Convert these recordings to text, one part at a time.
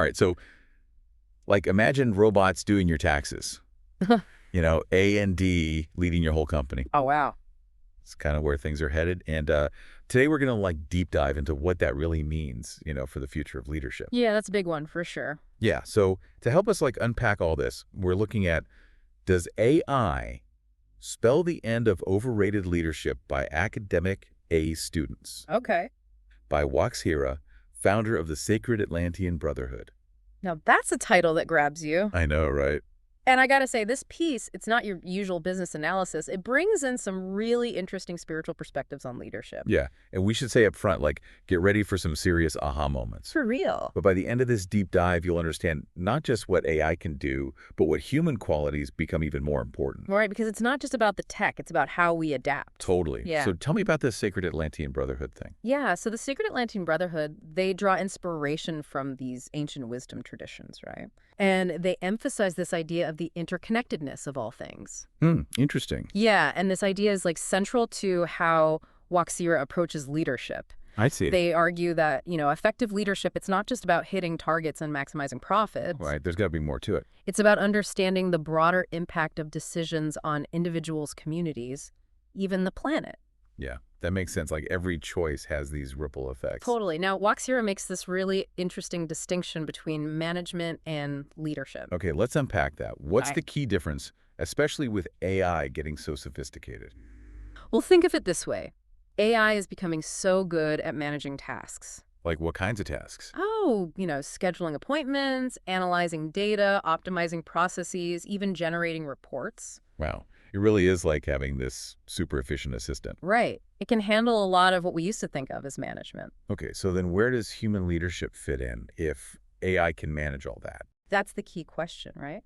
All right, so like imagine robots doing your taxes. A and D leading your whole company. Oh, wow. It's kind of where things are headed. And today we're going to like deep dive into what that really means, for the future of leadership. Yeah, that's a big one for sure. Yeah, so to help us like unpack all this, we're looking at, does AI spell the end of overrated leadership by academic A students? Okay. By WaXhira, founder of the Sacred Atlantean Brotherhood. Now that's a title that grabs you. I know, right? And I gotta say, this piece, it's not your usual business analysis. It brings in some really interesting spiritual perspectives on leadership. Yeah, and we should say up front, like, get ready for some serious aha moments. For real. But by the end of this deep dive, you'll understand not just what AI can do, but what human qualities become even more important. Right, because it's not just about the tech, it's about how we adapt. Totally. Yeah. So tell me about this Sacred Atlantean Brotherhood thing. Yeah, so the Sacred Atlantean Brotherhood, they draw inspiration from these ancient wisdom traditions, right? And they emphasize this idea of the interconnectedness of all things. Interesting. Yeah, and this idea is like central to how WaXhira approaches leadership. I see. They argue that, effective leadership, it's not just about hitting targets and maximizing profits. Right, there's got to be more to it. It's about understanding the broader impact of decisions on individuals, communities, even the planet. Yeah, that makes sense. Like every choice has these ripple effects. Totally. Now, WaXhira makes this really interesting distinction between management and leadership. Okay, let's unpack that. What's Right. the key difference, especially with AI getting so sophisticated? Well, think of it this way. AI is becoming so good at managing tasks. Like what kinds of tasks? Oh, scheduling appointments, analyzing data, optimizing processes, even generating reports. Wow, it really is like having this super efficient assistant. Right. It can handle a lot of what we used to think of as management. Okay, so then where does human leadership fit in if AI can manage all that? That's the key question, right?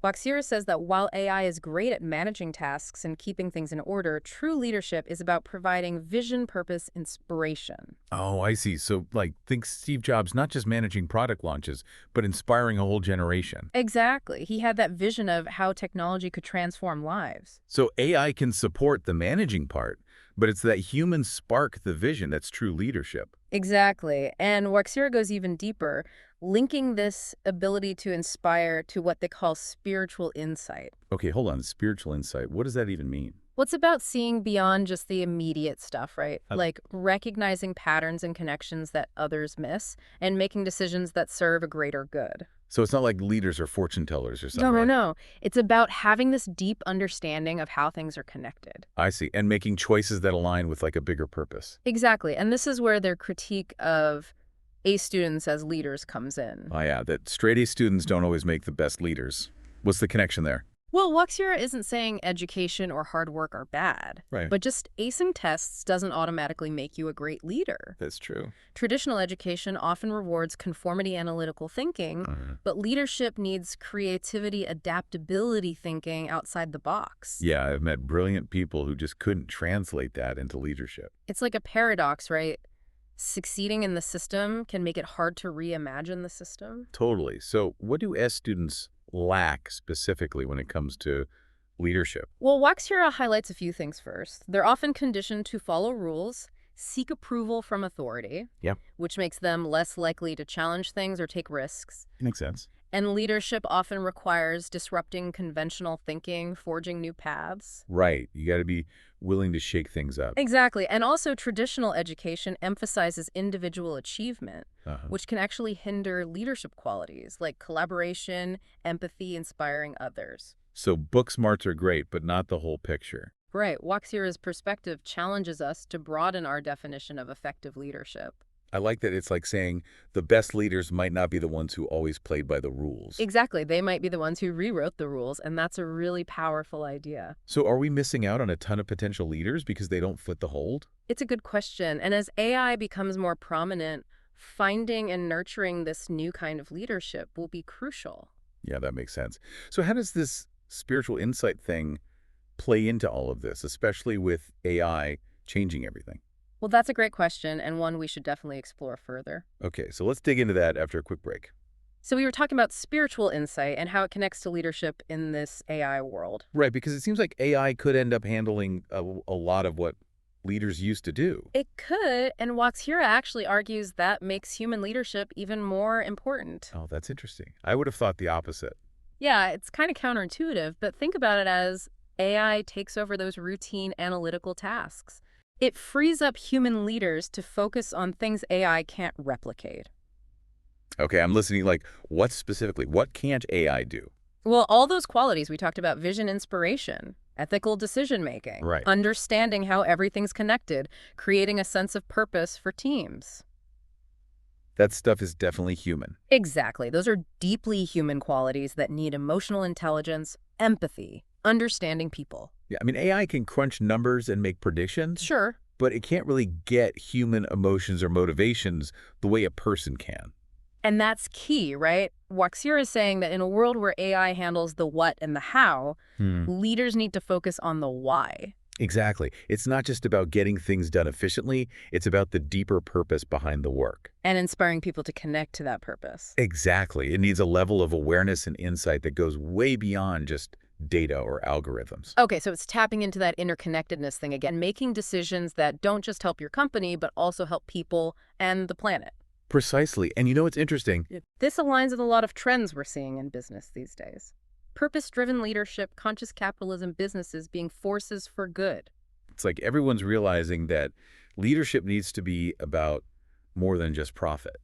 WaXhira says that while AI is great at managing tasks and keeping things in order, true leadership is about providing vision, purpose, inspiration. Oh, I see. So like think Steve Jobs not just managing product launches, but inspiring a whole generation. Exactly. He had that vision of how technology could transform lives. So AI can support the managing part, but it's that human spark, the vision, that's true leadership. Exactly. And WaXhira goes even deeper, linking this ability to inspire to what they call spiritual insight. Okay, hold on. Spiritual insight. What does that even mean? Well, it's about seeing beyond just the immediate stuff, right? Uh, Like recognizing patterns and connections that others miss and making decisions that serve a greater good. So it's not like leaders or fortune tellers or something. No, no, like- no. It's about having this deep understanding of how things are connected. I see. And making choices that align with like a bigger purpose. Exactly. And this is where their critique of A students as leaders comes in. Oh yeah, that straight A students don't always make the best leaders. What's the connection there? Well, WaXhira isn't saying education or hard work are bad, Right. but just acing tests doesn't automatically make you a great leader. That's true. Traditional education often rewards conformity analytical thinking, but leadership needs creativity, adaptability thinking outside the box. Yeah, I've met brilliant people who just couldn't translate that into leadership. It's like a paradox, right? Succeeding in the system can make it hard to reimagine the system. Totally. So what do S students lack specifically when it comes to leadership? Well, WaXhira highlights a few things first. They're often conditioned to follow rules, seek approval from authority, Yep. which makes them less likely to challenge things or take risks. Makes sense. And leadership often requires disrupting conventional thinking, forging new paths. Right. You got to be willing to shake things up. Exactly. And also traditional education emphasizes individual achievement, Uh-huh. which can actually hinder leadership qualities like collaboration, empathy, inspiring others. So book smarts are great, but not the whole picture. Right. WaXhira's perspective challenges us to broaden our definition of effective leadership. I like that it's like saying the best leaders might not be the ones who always played by the rules. Exactly. They might be the ones who rewrote the rules, and that's a really powerful idea. So are we missing out on a ton of potential leaders because they don't fit the hold? It's a good question. And as AI becomes more prominent, finding and nurturing this new kind of leadership will be crucial. Yeah, that makes sense. So how does this spiritual insight thing play into all of this, especially with AI changing everything? Well, that's a great question, and one we should definitely explore further. Okay, so let's dig into that after a quick break. So we were talking about spiritual insight and how it connects to leadership in this AI world. Right, because it seems like AI could end up handling a lot of what leaders used to do. It could, and WaXhira actually argues that makes human leadership even more important. Oh, that's interesting. I would have thought the opposite. Yeah, it's kind of counterintuitive, but think about it as AI takes over those routine analytical tasks. It frees up human leaders to focus on things AI can't replicate. Okay, I'm listening. Like, what specifically? What can't AI do? Well, all those qualities we talked about, vision, inspiration, ethical decision-making, Right. understanding how everything's connected, creating a sense of purpose for teams. That stuff is definitely human. Exactly. Those are deeply human qualities that need emotional intelligence, empathy, understanding people. Yeah, I mean, AI can crunch numbers and make predictions, Sure. but it can't really get human emotions or motivations the way a person can. And that's key, right? WaXhira is saying that in a world where AI handles the what and the how, leaders need to focus on the why. Exactly. It's not just about getting things done efficiently, it's about the deeper purpose behind the work. And inspiring people to connect to that purpose. Exactly. It needs a level of awareness and insight that goes way beyond just data or algorithms. Okay, so it's tapping into that interconnectedness thing again, making decisions that don't just help your company, but also help people and the planet. Precisely. And you know what's interesting? This aligns with a lot of trends we're seeing in business these days. Purpose-driven leadership, conscious capitalism, businesses being forces for good. It's like everyone's realizing that leadership needs to be about more than just profit.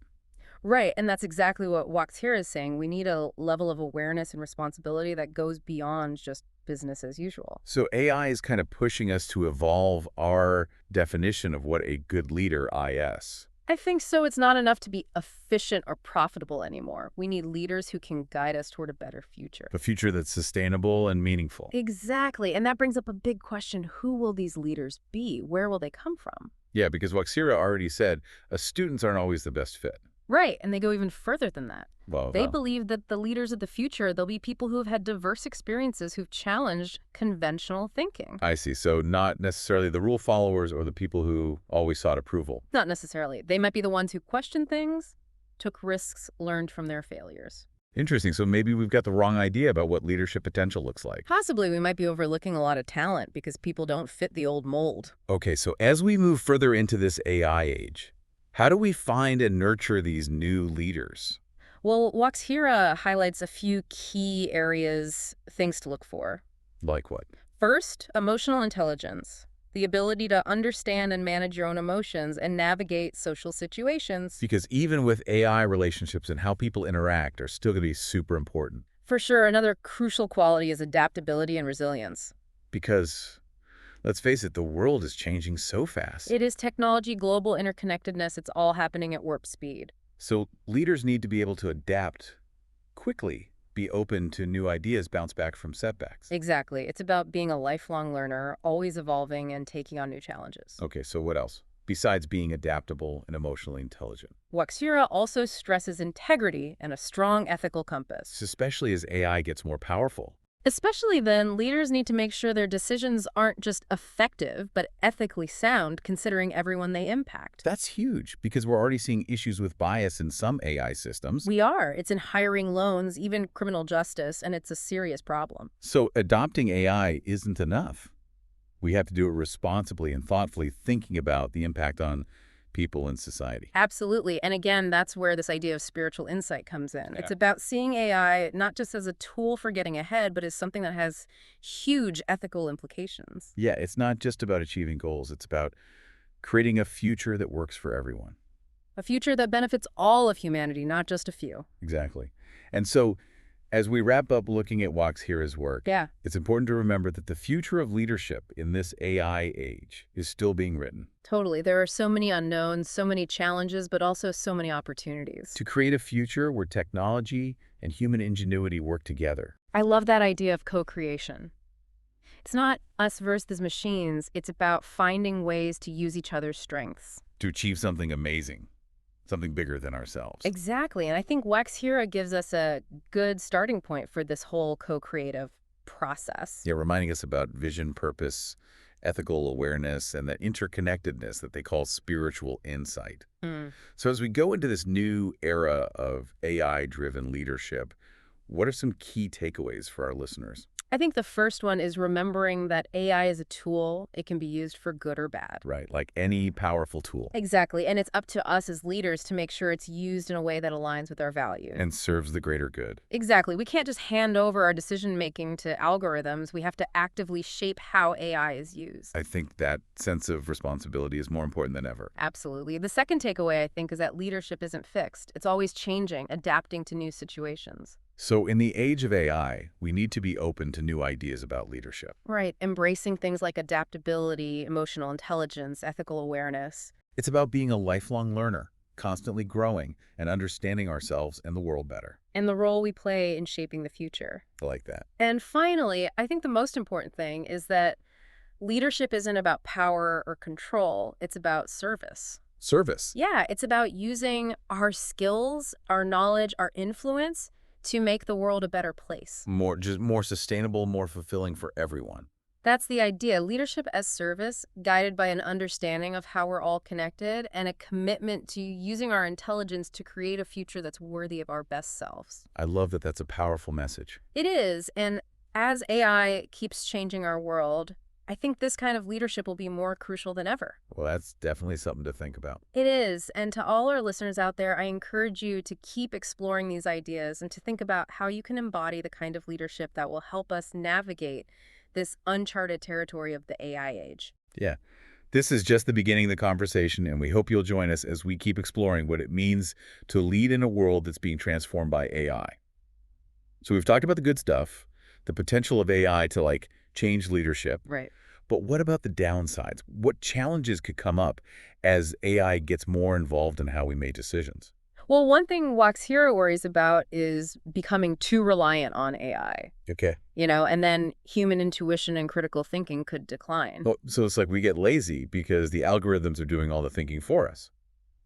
Right, and that's exactly what WaXhira is saying. We need a level of awareness and responsibility that goes beyond just business as usual. So AI is kind of pushing us to evolve our definition of what a good leader is. I think so. It's not enough to be efficient or profitable anymore. We need leaders who can guide us toward a better future. A future that's sustainable and meaningful. Exactly, and that brings up a big question. Who will these leaders be? Where will they come from? Yeah, because WaXhira already said students aren't always the best fit. Right, and they go even further than that. Well, They believe that the leaders of the future, they'll be people who have had diverse experiences who've challenged conventional thinking. I see. So not necessarily the rule followers or the people who always sought approval. Not necessarily. They might be the ones who questioned things, took risks, learned from their failures. Interesting. So maybe we've got the wrong idea about what leadership potential looks like. Possibly we might be overlooking a lot of talent because people don't fit the old mold. Okay, so as we move further into this AI age, how do we find and nurture these new leaders? Well, WaXhira highlights a few key areas, things to look for. Like what? First, emotional intelligence. The ability to understand and manage your own emotions and navigate social situations. Because even with AI, relationships and how people interact are still going to be super important. For sure, another crucial quality is adaptability and resilience. Because, let's face it, the world is changing so fast. It is technology, global interconnectedness, it's all happening at warp speed. So leaders need to be able to adapt quickly, be open to new ideas, bounce back from setbacks. Exactly. It's about being a lifelong learner, always evolving and taking on new challenges. Okay, so what else? Besides being adaptable and emotionally intelligent. WaXhira also stresses integrity and a strong ethical compass. Especially as AI gets more powerful. Especially then, leaders need to make sure their decisions aren't just effective, but ethically sound, considering everyone they impact. That's huge because we're already seeing issues with bias in some AI systems. We are. It's in hiring, loans, even criminal justice, and it's a serious problem. So adopting AI isn't enough. We have to do it responsibly and thoughtfully, thinking about the impact on people and society. Absolutely. And again, that's where this idea of spiritual insight comes in. Yeah. It's about seeing AI not just as a tool for getting ahead, but as something that has huge ethical implications. Yeah, it's not just about achieving goals. It's about creating a future that works for everyone. A future that benefits all of humanity, not just a few. Exactly. And so as we wrap up looking at WaXhira's work, Yeah. it's important to remember that the future of leadership in this AI age is still being written. Totally. There are so many unknowns, so many challenges, but also so many opportunities. To create a future where technology and human ingenuity work together. I love that idea of co-creation. It's not us versus machines. It's about finding ways to use each other's strengths. To achieve something amazing, something bigger than ourselves. Exactly. And I think WaXhira gives us a good starting point for this whole co-creative process. Yeah, reminding us about vision, purpose, ethical awareness, and that interconnectedness that they call spiritual insight. So as we go into this new era of AI-driven leadership, what are some key takeaways for our listeners? I think the first one is remembering that AI is a tool. It can be used for good or bad. Right, like any powerful tool. Exactly. And it's up to us as leaders to make sure it's used in a way that aligns with our values. And serves the greater good. Exactly. We can't just hand over our decision-making to algorithms. We have to actively shape how AI is used. I think that sense of responsibility is more important than ever. Absolutely. The second takeaway, I think, is that leadership isn't fixed. It's always changing, adapting to new situations. So in the age of AI, we need to be open to new ideas about leadership. Right. Embracing things like adaptability, emotional intelligence, ethical awareness. It's about being a lifelong learner, constantly growing and understanding ourselves and the world better. And the role we play in shaping the future. I like that. And finally, I think the most important thing is that leadership isn't about power or control. It's about service. Service. Yeah, it's about using our skills, our knowledge, our influence to make the world a better place. Just more sustainable, more fulfilling for everyone. That's the idea. Leadership as service, guided by an understanding of how we're all connected and a commitment to using our intelligence to create a future that's worthy of our best selves. I love that that's a powerful message. It is, and as AI keeps changing our world, I think this kind of leadership will be more crucial than ever. Well, that's definitely something to think about. It is, and to all our listeners out there, I encourage you to keep exploring these ideas and to think about how you can embody the kind of leadership that will help us navigate this uncharted territory of the AI age. Yeah. This is just the beginning of the conversation, and we hope you'll join us as we keep exploring what it means to lead in a world that's being transformed by AI. So we've talked about the good stuff, the potential of AI to, change leadership. Right. But what about the downsides? What challenges could come up as AI gets more involved in how we make decisions? Well, one thing WaXhira worries about is becoming too reliant on AI, Okay. and then human intuition and critical thinking could decline. Well, so it's like we get lazy because the algorithms are doing all the thinking for us.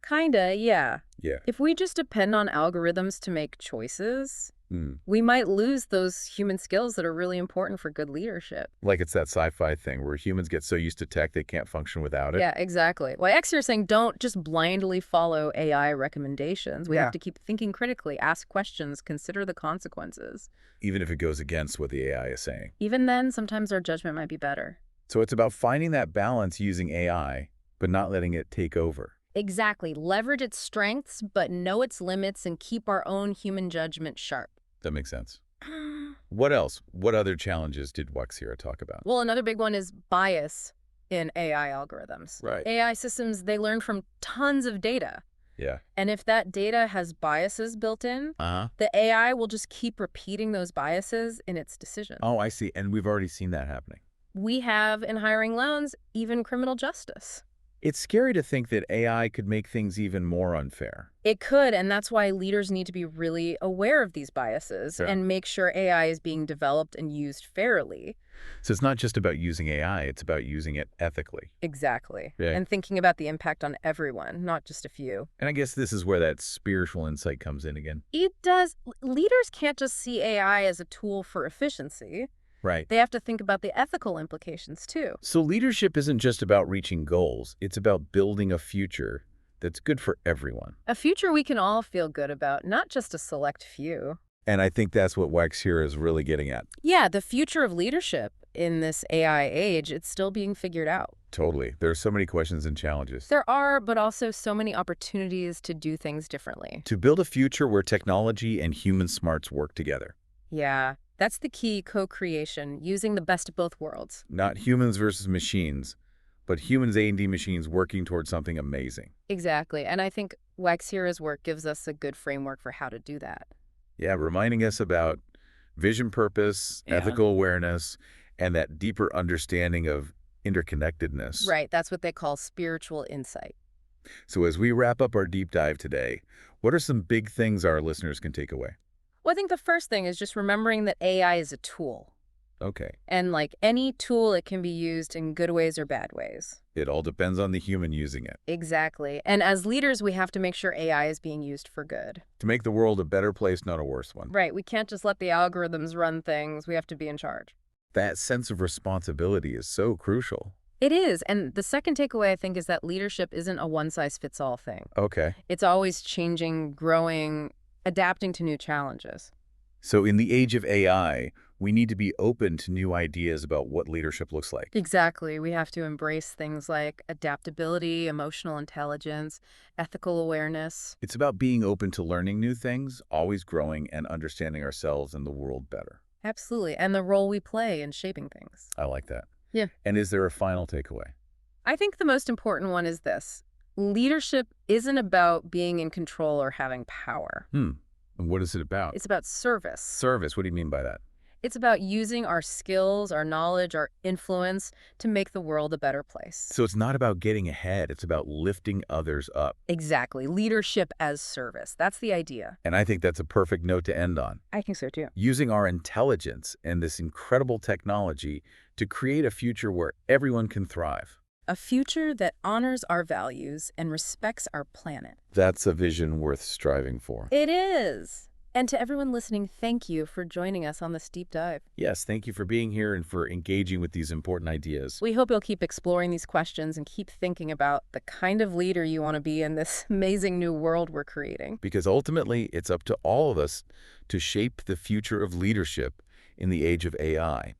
Kinda, yeah. Yeah. If we just depend on algorithms to make choices, Mm. we might lose those human skills that are really important for good leadership. Like it's that sci-fi thing where humans get so used to tech they can't function without it. Yeah, exactly. Well, X, you're saying don't just blindly follow AI recommendations. We Yeah. have to keep thinking critically, ask questions, consider the consequences. Even if it goes against what the AI is saying. Even then, sometimes our judgment might be better. So it's about finding that balance using AI, but not letting it take over. Exactly. Leverage its strengths, but know its limits and keep our own human judgment sharp. That makes sense. What else? What other challenges did WaXhira talk about? Well, another big one is bias in AI algorithms. Right. AI systems, they learn from tons of data. Yeah. And if that data has biases built in, Uh-huh. the AI will just keep repeating those biases in its decisions. Oh, I see. And we've already seen that happening. We have, in hiring loans, even criminal justice. It's scary to think that AI could make things even more unfair. It could, and that's why leaders need to be really aware of these biases Yeah. and make sure AI is being developed and used fairly. So it's not just about using AI, it's about using it ethically. Exactly. Yeah. And thinking about the impact on everyone, not just a few. And I guess this is where that spiritual insight comes in again. It does. Leaders can't just see AI as a tool for efficiency. Right. They have to think about the ethical implications, too. So leadership isn't just about reaching goals, it's about building a future that's good for everyone. A future we can all feel good about, not just a select few. And I think that's what WaXhira is really getting at. Yeah, the future of leadership in this AI age, it's still being figured out. Totally. There are so many questions and challenges. There are, but also so many opportunities to do things differently. To build a future where technology and human smarts work together. Yeah, that's the key: co-creation, using the best of both worlds. Not humans versus machines, but humans A&D machines working towards something amazing. Exactly, and I think WaXhira's work gives us a good framework for how to do that. Yeah, reminding us about vision, purpose, Yeah. ethical awareness, and that deeper understanding of interconnectedness. Right, that's what they call spiritual insight. So as we wrap up our deep dive today, what are some big things our listeners can take away? Well, I think the first thing is just remembering that AI is a tool. Okay. And like any tool, it can be used in good ways or bad ways. It all depends on the human using it. Exactly. And as leaders, we have to make sure AI is being used for good. To make the world a better place, not a worse one. Right. We can't just let the algorithms run things. We have to be in charge. That sense of responsibility is so crucial. It is. And the second takeaway, I think, is that leadership isn't a one-size-fits-all thing. Okay. It's always changing, growing, adapting to new challenges. So in the age of AI, We need to be open to new ideas about what leadership looks like. Exactly. We have to embrace things like adaptability, emotional intelligence, ethical awareness. It's about being open to learning new things, always growing and understanding ourselves and the world better. Absolutely. And the role we play in shaping things. I like that. Yeah. And is there a final takeaway? I think the most important one is this. Leadership isn't about being in control or having power. And what is it about? It's about service. Service. What do you mean by that? It's about using our skills, our knowledge, our influence to make the world a better place. So it's not about getting ahead. It's about lifting others up. Exactly. Leadership as service. That's the idea. And I think that's a perfect note to end on. I think so too. Using our intelligence and this incredible technology to create a future where everyone can thrive. A future that honors our values and respects our planet. That's a vision worth striving for. It is. And to everyone listening, thank you for joining us on this deep dive. Yes, thank you for being here and for engaging with these important ideas. We hope you'll keep exploring these questions and keep thinking about the kind of leader you want to be in this amazing new world we're creating. Because ultimately, it's up to all of us to shape the future of leadership in the age of AI.